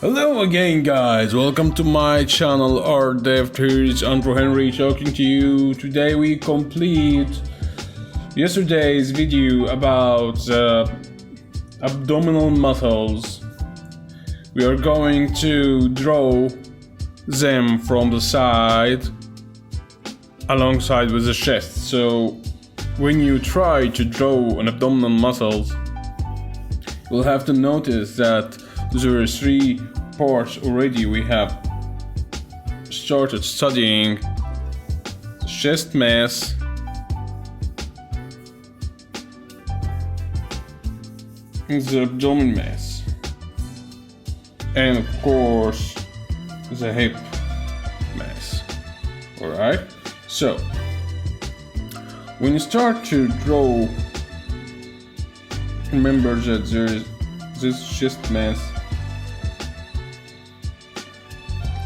Hello again, guys. Welcome to my channel Art Dev. Here's Andrew Henry talking to you. Today we complete yesterday's video about abdominal muscles. We are going to draw them from the side alongside with the chest. So when you try to draw an abdominal muscles, you'll have to notice that there are three parts already. We have started studying the chest mass, the abdomen mass, and of course the hip mass. Alright, so when you start to draw, remember that there is this chest mass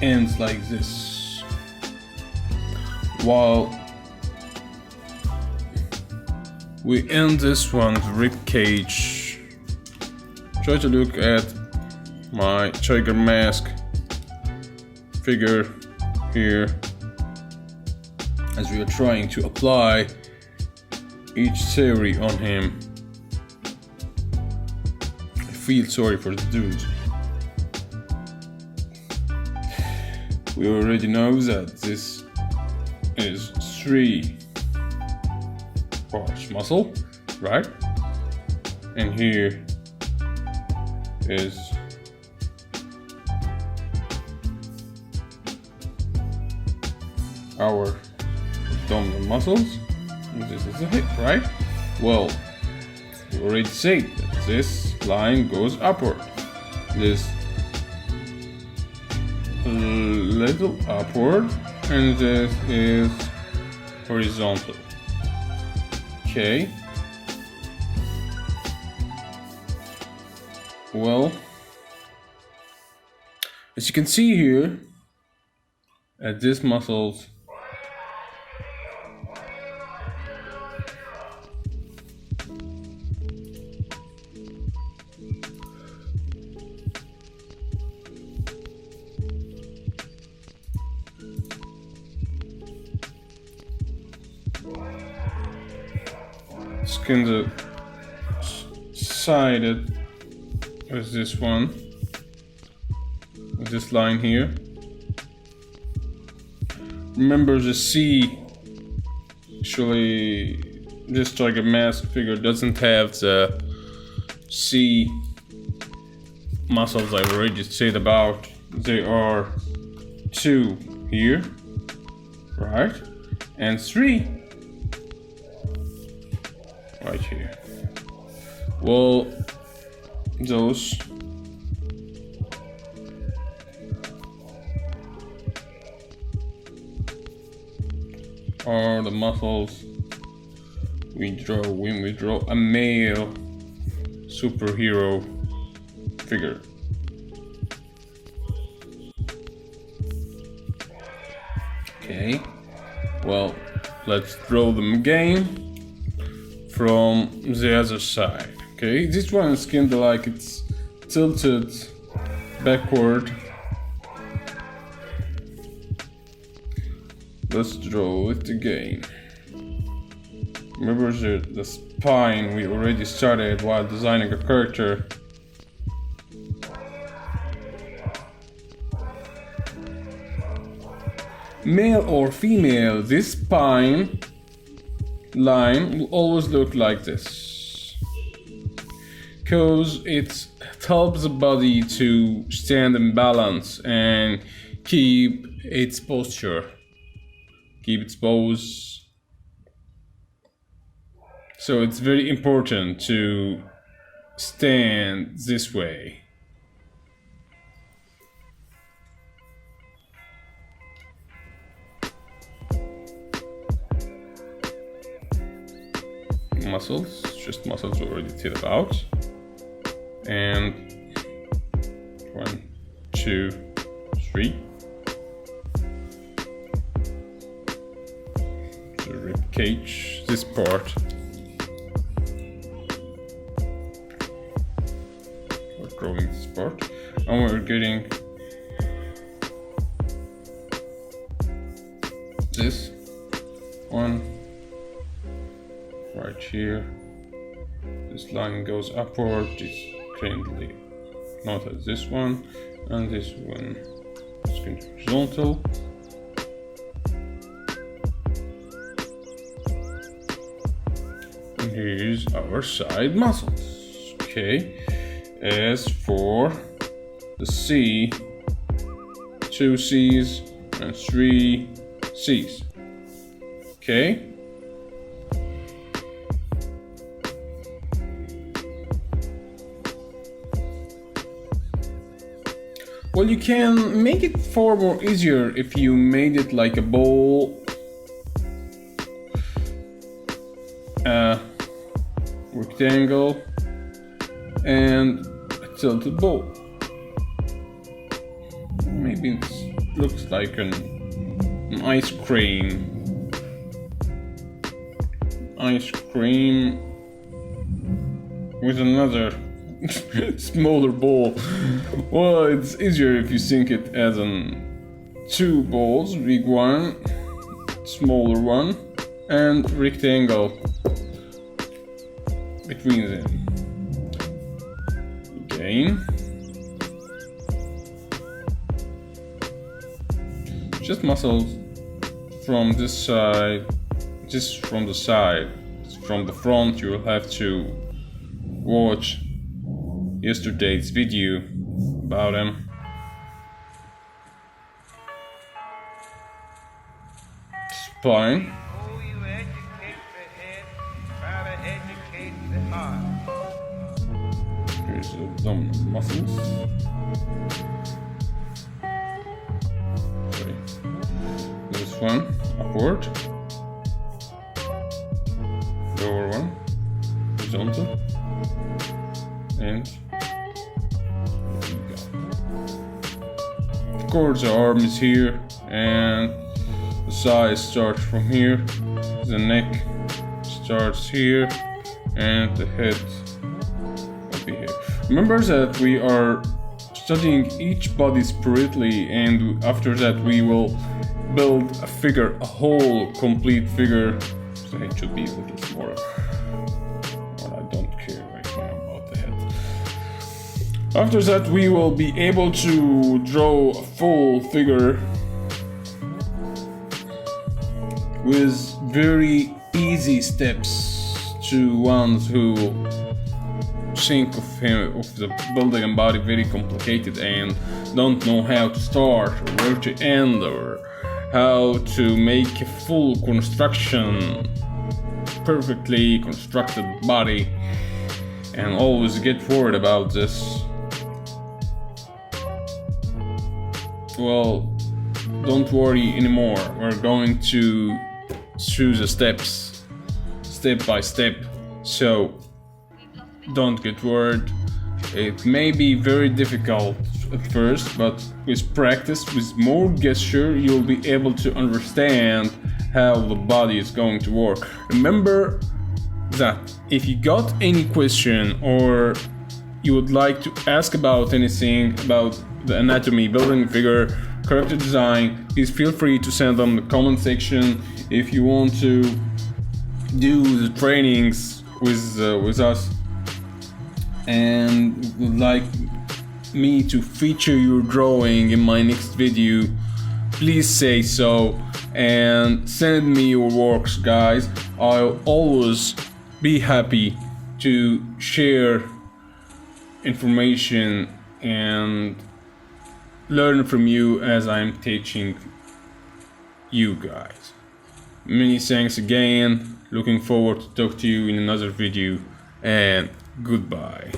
ends like this, while we end this one with rib cage. Try to look at my tiger mask figure here as we are trying to apply each theory on him. I feel sorry for the dude. We already know that this is three parts muscle, right? And here is our abdominal muscles, and this is the hip, right? Well, we already said that this line goes upward. This little upward, and this is horizontal. Okay. Well, as you can see here, at these muscles, kind of sided with this one, with this line here. Remember the C, actually this tiger mask figure doesn't have the C muscles I've already said about. They are two here, right? And three right here. Well, those are the muscles we draw when we draw a male superhero figure. Okay, well, let's draw them again from the other side. Okay, this one is kind of like it's tilted backward. Let's draw it again. Remember the spine we already started while designing a character. Male or female, this spine line will always look like this, because it helps the body to stand in balance and keep its posture, keep its pose. So it's very important to stand this way. Muscles, just muscles we already did about. And 1, 2, 3. The rib cage, this part. We're drawing this part. and we're getting this one right here. This line goes upward, it's currently not as this one, and this one is going to be horizontal. And here's our side muscles. Okay, as for the C, 2 C's and 3 C's. Okay. Well, you can make it far more easier if you made it like a ball, rectangle, and a tilted ball. Maybe it looks like an ice cream. Ice cream with another smaller ball. Well, it's easier if you think it as two balls, big one, smaller one, and rectangle between them. Again, just muscles from this side, just from the side. From the front, you will have to watch yesterday's video about them. Spine. Here's the abdominal muscles. Okay. This one upward. Lower one horizontal. And there you go. Of course, the arm is here, and the sides start from here. The neck starts here, and the head will be here. Remember that we are studying each body separately, and after that we will build a figure, a whole complete figure. So it should be a little smaller. Well, I don't care right now about the head. After that, we will be able to draw a full figure with very easy steps to ones who think of the building a body very complicated and don't know how to start or where to end or how to make a full construction, perfectly constructed body, and always get worried about this. Well, don't worry anymore. We're going to choose the steps step by step, so don't get worried. It may be very difficult at first, but with practice, with more gesture, you'll be able to understand how the body is going to work. Remember that if you got any question or you would like to ask about anything about the anatomy, building figure, character design, please feel free to send them in the comment section. If you want to do the trainings with us and would like me to feature your drawing in my next video, please say so and send me your works, guys. I'll always be happy to share information and learn from you as I'm teaching you guys. Many thanks again. Looking forward to talk to you in another video, and goodbye.